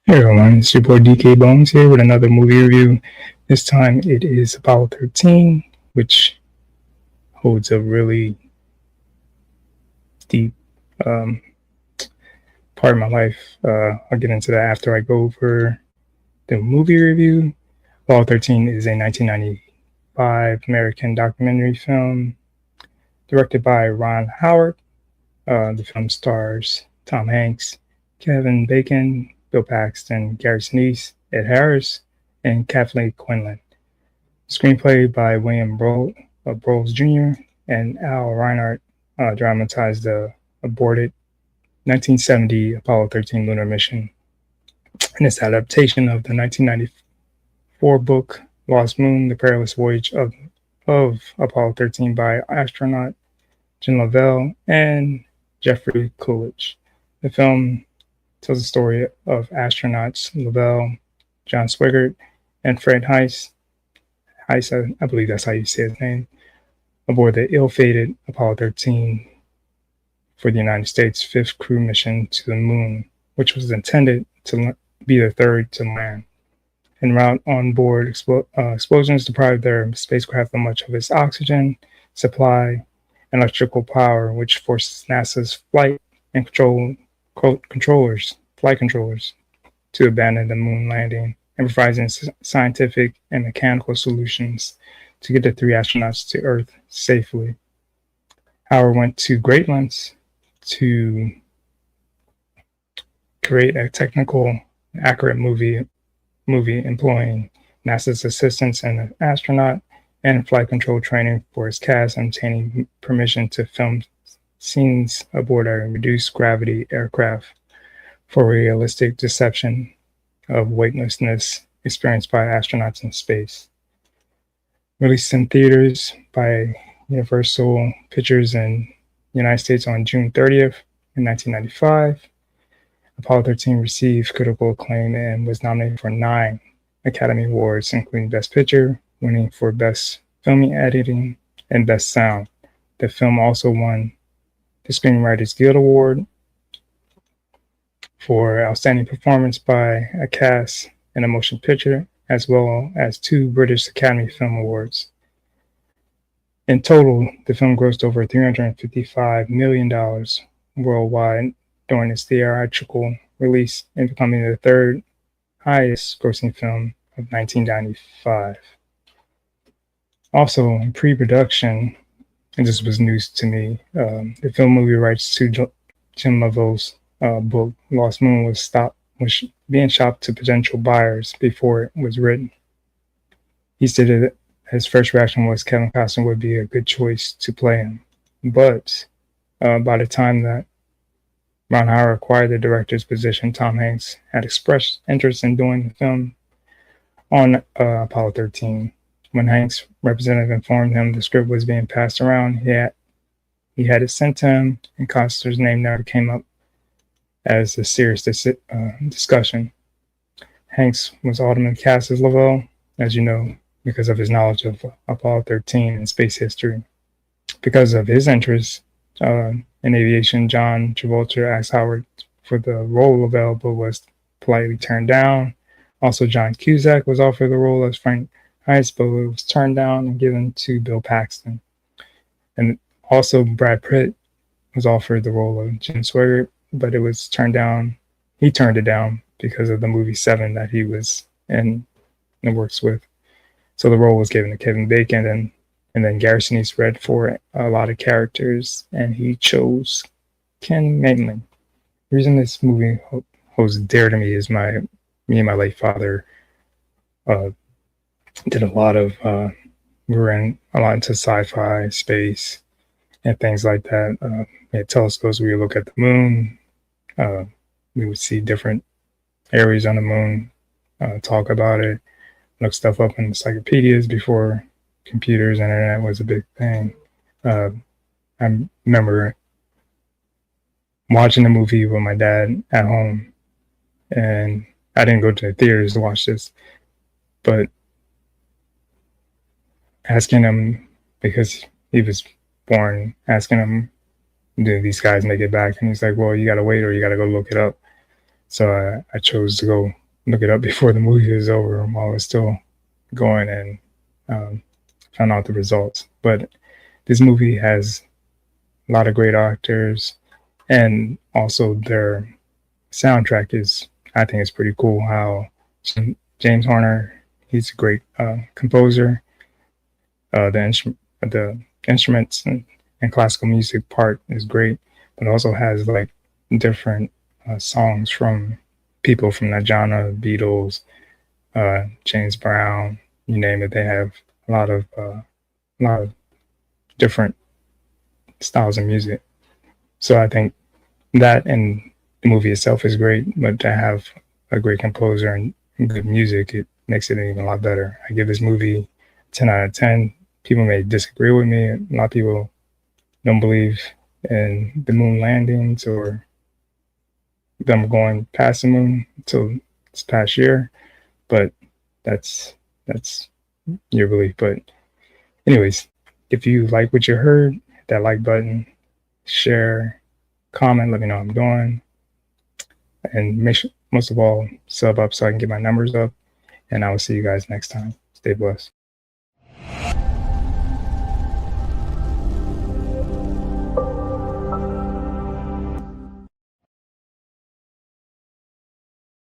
Hey everyone, it's your boy DK Bones here with another movie review. This time it is Apollo 13, which holds a really deep um, part of my life. I'll get into that after I go over the movie review. Apollo 13 is a 1995 American documentary film directed by Ron Howard. The film stars Tom Hanks, Kevin Bacon, Bill Paxton, Gary Sinise, Ed Harris, and Kathleen Quinlan. Screenplay by William Broyles Jr. and Al Reinert dramatized the aborted 1970 Apollo 13 lunar mission in its adaptation of the 1994 book Lost Moon: The Perilous Voyage of Apollo 13 by astronaut Jim Lovell and Jeffrey Coolidge. The film tells the story of astronauts Lovell, John Swigert, and Fred Heise, I believe that's how you say his name, aboard the ill-fated Apollo 13 for the United States' fifth crew mission to the moon, which was intended to be the third to land. En route on board, explosions deprived their spacecraft of much of its oxygen supply and electrical power, which forced NASA's flight controllers to abandon the moon landing, improvising scientific and mechanical solutions to get the three astronauts to Earth safely. Howard went to great lengths to create a technical, accurate movie employing NASA's assistance and an astronaut and flight control training for his cast, and obtaining permission to film scenes aboard a reduced gravity aircraft for realistic deception of weightlessness experienced by astronauts in space. Released in theaters by Universal Pictures in the United States on June 30th in 1995. Apollo 13 received critical acclaim and was nominated for 9 Academy Awards, including Best Picture, winning for Best Filming Editing and Best Sound. The film also won the Screenwriters Guild Award for Outstanding Performance by a Cast in a Motion Picture, as well as 2 British Academy Film Awards. In total, the film grossed over $355 million worldwide during its theatrical release, and becoming the third highest grossing film of 1995. Also, in pre-production, and this was news to me, the film movie rights to Jim Lovell's book Lost Moon was being shopped to potential buyers before it was written. He stated his first reaction was Kevin Costner would be a good choice to play him, but by the time that Ron Howard acquired the director's position, Tom Hanks had expressed interest in doing the film on Apollo 13. When Hanks' representative informed him the script was being passed around, he had it sent to him, and Costner's name never came up as a serious discussion. Hanks was ultimately cast as Lovell, as you know, because of his knowledge of Apollo 13 and space history. Because of his interest in aviation, John Travolta asked Howard for the role of Lovell, but was politely turned down. Also, John Cusack was offered the role as Frank Heise, but it was turned down and given to Bill Paxton. And also, Brad Pitt was offered the role of Jim Swigert, but it was turned down. He turned it down because of the movie Seven that he was in the works with. So the role was given to Kevin Bacon, and then Gary Sinise read for a lot of characters, and he chose Ken Maitland. The reason this movie holds dear to me is me and my late father did a lot of, we were a lot into sci-fi, space, and things like that. We had telescopes, we would look at the moon, we would see different areas on the moon, talk about it, look stuff up in encyclopedias before computers, internet was a big thing. I remember watching the movie with my dad at home, and I didn't go to the theaters to watch this, but asking him, because he was born, asking him, do these guys make it back? And he's like, well, you gotta wait or you gotta go look it up. So I chose to go look it up before the movie was over while it was still going, and um, found out the results. But this movie has a lot of great actors, and also their soundtrack is, I think, is pretty cool. How James Horner, he's a great composer. The instruments and classical music part is great, but also has like different songs from people from that genre, Beatles, James Brown, you name it. They have a lot of different styles of music. So I think that and the movie itself is great, but to have a great composer and good music, it makes it even a lot better. I give this movie 10 out of 10. People may disagree with me. A lot of people don't believe in the moon landings or them going past the moon until this past year, but that's your belief. But anyways, if you like what you heard, hit that like button, share, comment, let me know how I'm doing, and make sure, most of all, sub up so I can get my numbers up. And I will see you guys next time. Stay blessed.